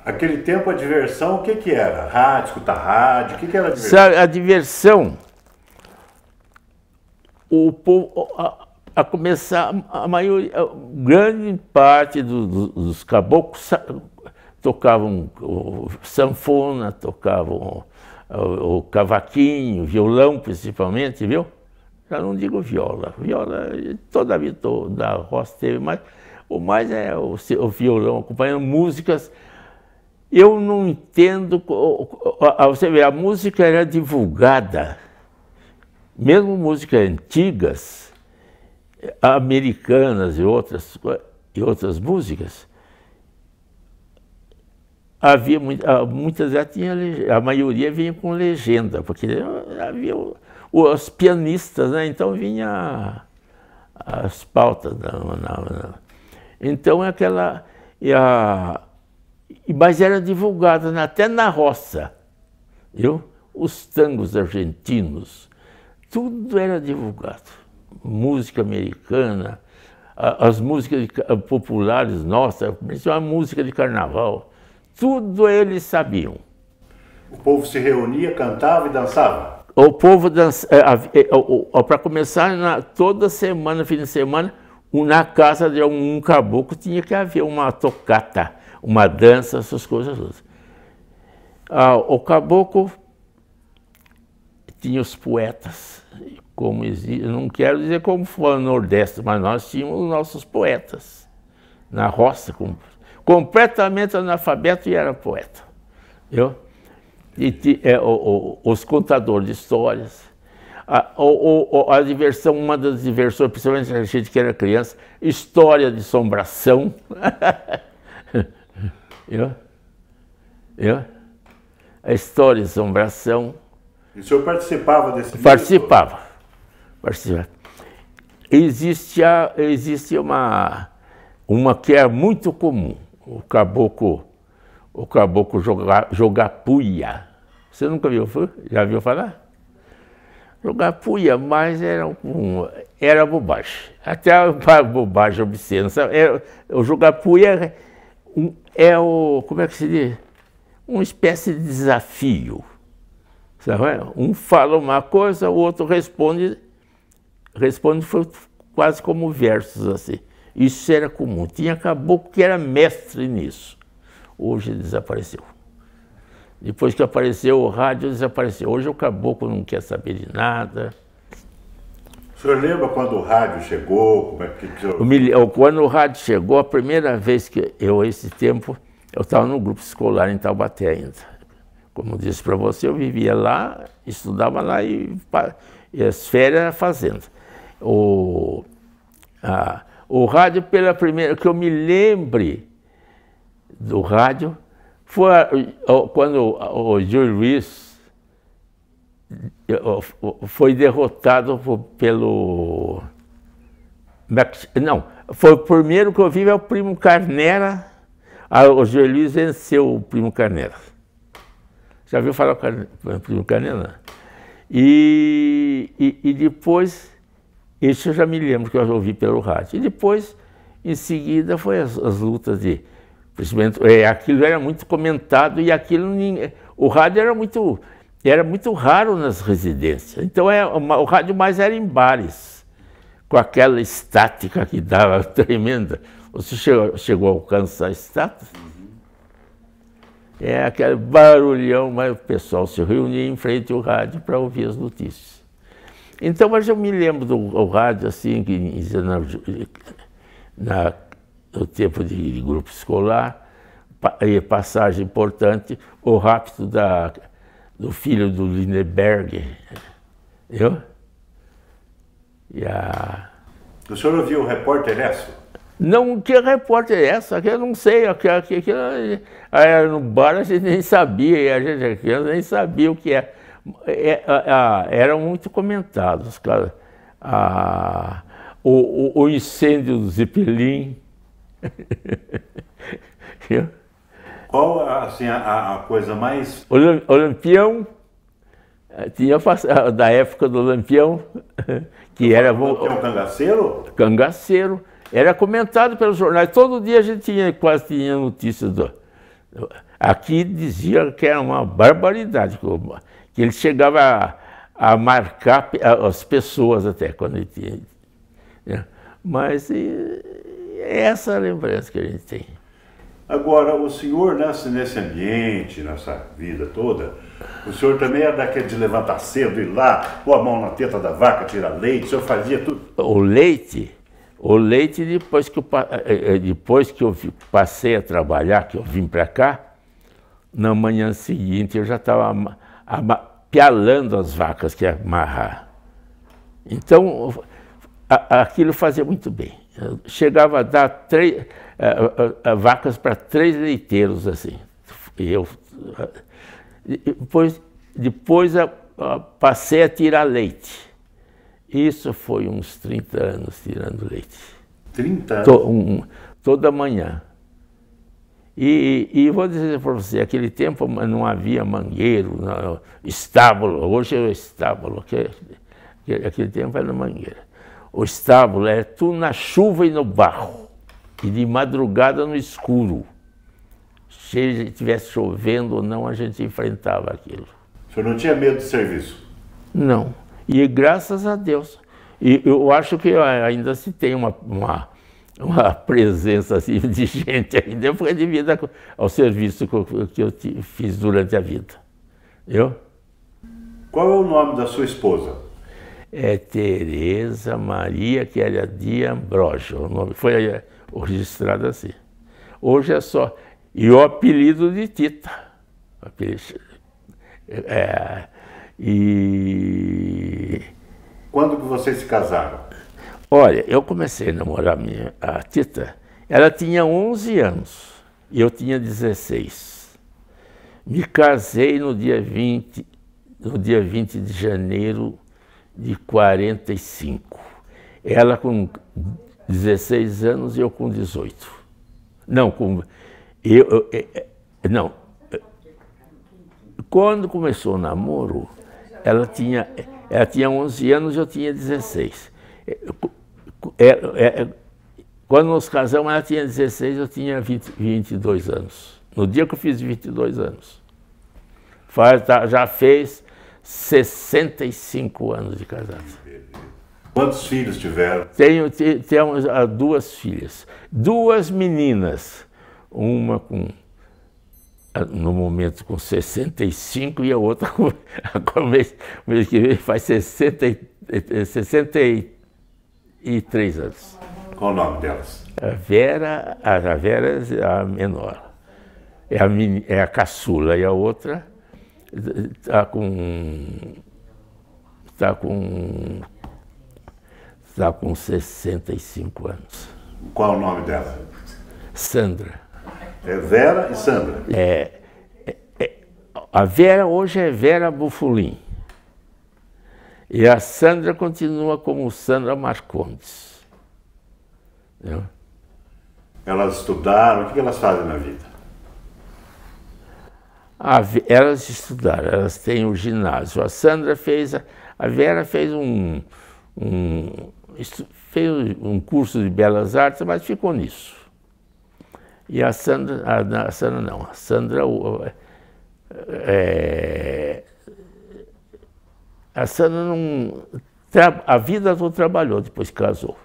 Naquele tempo a diversão, o que que era? Rádio, escutar rádio, o que que era a diversão? Sabe, a diversão, o povo, a começar, a maioria, grande parte dos caboclos tocavam sanfona, tocavam o cavaquinho, violão principalmente, viu? Já não digo viola, viola toda a vida da roça teve, mas o mais é o violão, acompanhando músicas. Eu não entendo, você vê, a música era divulgada, mesmo músicas antigas, americanas e outras músicas, havia muitas já tinha, a maioria vinha com legenda, porque havia os pianistas, né? Então vinha as pautas, então é aquela, mas era divulgada até na roça, viu? Os tangos argentinos, tudo era divulgado. Música americana, as músicas populares nossas, principalmente a música de carnaval, tudo eles sabiam. O povo se reunia, cantava e dançava? O povo dançava, para começar, toda semana, fim de semana, na casa de um caboclo tinha que haver uma tocata, uma dança, essas coisas todas. O caboclo tinha os poetas, como existe, não quero dizer como foi no Nordeste, mas nós tínhamos os nossos poetas na roça, completamente analfabeto e era poeta, viu? Os contadores de histórias, a diversão, uma das diversões, principalmente a gente que era criança, história de assombração. A história de assombração. E o senhor participava desse? Participava. Existe uma que é muito comum, o caboclo jogar puia. Você nunca viu? Já viu falar? Jogar puia, mas era bobagem. Até a bobagem obscena. O jogar puia como é que se diz? Uma espécie de desafio. Sabe? Um fala uma coisa, o outro responde foi quase como versos assim. Isso era comum. Tinha caboclo que era mestre nisso. Hoje desapareceu. Depois que apareceu o rádio, desapareceu. Hoje o caboclo não quer saber de nada. O senhor lembra quando o rádio chegou? Como é que Quando o rádio chegou, a primeira vez que esse tempo, eu estava no grupo escolar em Taubaté ainda. Como disse para você, eu vivia lá, estudava lá e as férias era fazenda. O rádio, pela primeira, que eu me lembre do rádio, foi quando o Gil Luiz foi derrotado pelo... Não, foi o primeiro que eu vi, é o Primo Carnera. O Gil Luiz venceu o Primo Carnera. Já viu falar do Primo Carnera? E depois, isso eu já me lembro que eu ouvi pelo rádio. E depois, em seguida, foi as lutas de... Aquilo era muito comentado e o rádio era muito raro nas residências. Então o rádio mais era em bares, com aquela estática que dava tremenda. Você chegou a alcançar a estática? É aquele barulhão, mas o pessoal se reunia em frente ao rádio para ouvir as notícias. Então, mas eu me lembro do rádio assim, no tempo de grupo escolar, passagem importante, o rapto do filho do Lindeberg, viu? O senhor ouviu o Repórter Esso? Não, que repórter é essa? Que eu não sei. Era no bar, a gente nem sabia, a gente nem sabia o que é. Eram muito comentados, cara. O incêndio do Zeppelin. Qual assim, a coisa mais... O Lampião, tinha da época do Lampião, que era... Lampião cangaceiro? Cangaceiro. Era comentado pelos jornais. Todo dia a gente quase tinha notícias do... Aqui dizia que era uma barbaridade, que ele chegava a marcar as pessoas até, quando ele tinha... Mas é essa a lembrança que a gente tem. Agora, o senhor, nesse ambiente, nessa vida toda, o senhor também é daquele de levantar cedo, ir lá, pôr a mão na teta da vaca, tirar leite, o senhor fazia tudo? O leite, depois que eu passei a trabalhar, que eu vim para cá, na manhã seguinte eu já estava pialando as vacas que ia amarrar. Então, aquilo fazia muito bem. Eu chegava a dar vacas para 3 leiteiros, assim. Depois passei a tirar leite. Isso foi uns 30 anos tirando leite. 30 anos? Toda manhã. E vou dizer para você, naquele tempo não havia mangueiro, estábulo. Hoje é o estábulo, aquele tempo era mangueira. O estábulo era tudo na chuva e no barro. E de madrugada no escuro. Se estivesse chovendo ou não, a gente enfrentava aquilo. O senhor não tinha medo de serviço? Não. E graças a Deus. E eu acho que ainda se tem uma presença assim, de gente ainda, foi devido ao serviço que eu fiz durante a vida. Qual é o nome da sua esposa? É Tereza Maria Queria de Ambrosio. O nome foi registrado assim. Hoje é só. E o apelido de Tita. Quando que vocês se casaram? Olha, eu comecei a namorar a Tita, ela tinha 11 anos e eu tinha 16. Me casei no dia 20 de janeiro de 45. Ela com 16 anos e eu com 18. Não, não. Quando começou o namoro, ela tinha 11 anos e eu tinha 16. Quando nos casamos, ela tinha 16, eu tinha 22 anos. No dia que eu fiz 22 anos. Já fez 65 anos de casado. Quantos filhos tiveram? Temos 2 filhas. 2 meninas. Uma no momento com 65 e a outra mês que vem faz 63 anos. Qual o nome delas? A Vera é a menor. É a caçula e a outra está com 65 anos. Qual o nome dela? Sandra. É Vera e Sandra? A Vera hoje é Vera Bufolin. E a Sandra continua como Sandra Marcondes. Entendeu? Elas estudaram, o que elas fazem na vida? Elas estudaram, elas têm o ginásio. A Vera fez um curso de belas artes, mas ficou nisso. E a Sandra não. A Sandra não... A vida toda trabalhou depois que casou.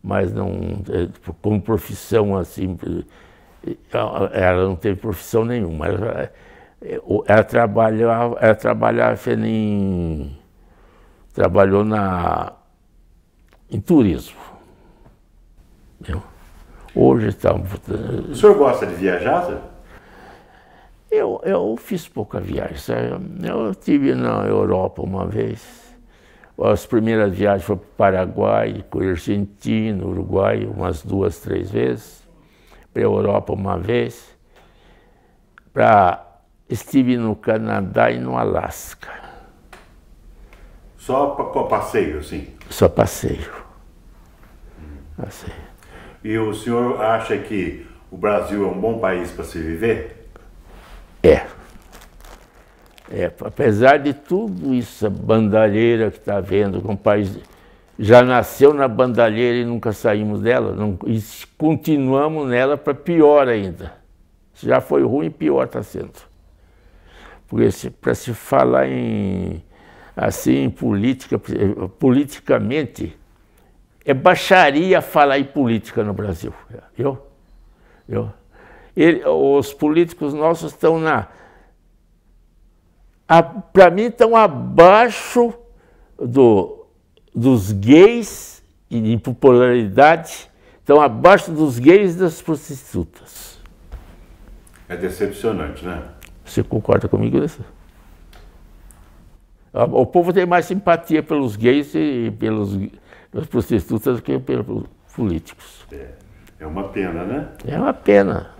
Mas não... Como profissão assim... Ela não teve profissão nenhuma. Ela trabalhava trabalhou em turismo. Entendeu? Hoje estamos... O senhor gosta de viajar, senhor? Eu fiz pouca viagem. Eu estive na Europa uma vez, As primeiras viagens foram para o Paraguai, para a Argentina, Uruguai, umas 2, 3 vezes. Para a Europa uma vez. Estive no Canadá e no Alasca. Só para passeio, assim? Só passeio. Passeio. E o senhor acha que o Brasil é um bom país para se viver? Apesar de tudo isso, a bandalheira que está havendo, com o país já nasceu na bandalheira e nunca saímos dela, e continuamos nela para pior ainda. Se já foi ruim, pior está sendo. Porque para se falar em política, politicamente, é baixaria falar em política no Brasil. Os políticos nossos estão para mim estão abaixo dos gays em popularidade, estão abaixo dos gays e das prostitutas. É decepcionante, né? Você concorda comigo nisso? O povo tem mais simpatia pelos gays e pelas prostitutas do que pelos políticos. É uma pena, né? É uma pena.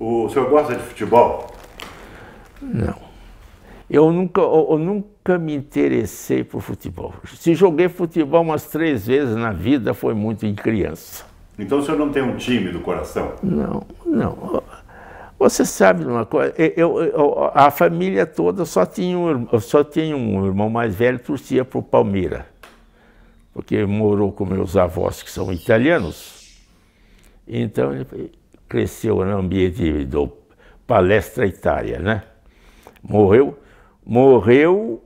O senhor gosta de futebol? Não. Eu nunca me interessei por futebol. Se joguei futebol umas 3 vezes na vida, foi muito em criança. Então o senhor não tem um time do coração? Não. Você sabe de uma coisa, a família toda só tinha um irmão mais velho que torcia para o Palmeiras, porque morou com meus avós, que são italianos. Então ele cresceu no ambiente do Palestra Itália, né? Morreu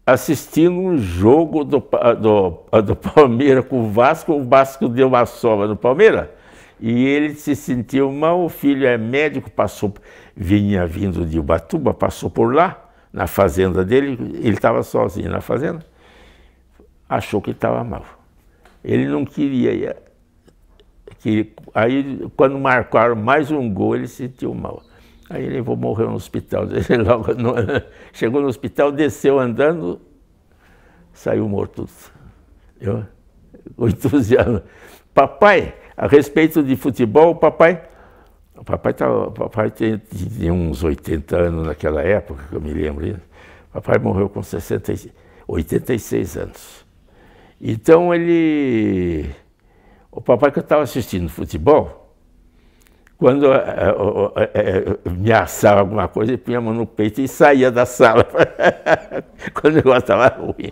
assistindo um jogo do Palmeiras com o Vasco deu uma sova no Palmeiras, e ele se sentiu mal. O filho é médico, vinha vindo de Ubatuba, passou por lá, na fazenda dele, ele estava sozinho na fazenda, achou que estava mal. Ele não queria, aí quando marcaram mais um gol, ele se sentiu mal. Aí ele morreu no hospital. Ele logo chegou no hospital, desceu andando, saiu morto. O entusiasmo. Papai, a respeito de futebol, o papai tinha uns 80 anos naquela época, que eu me lembro. Papai morreu com 86 anos. Então o papai que eu estava assistindo futebol, quando me assava alguma coisa, ele punha a mão no peito e saía da sala, quando o negócio estava ruim.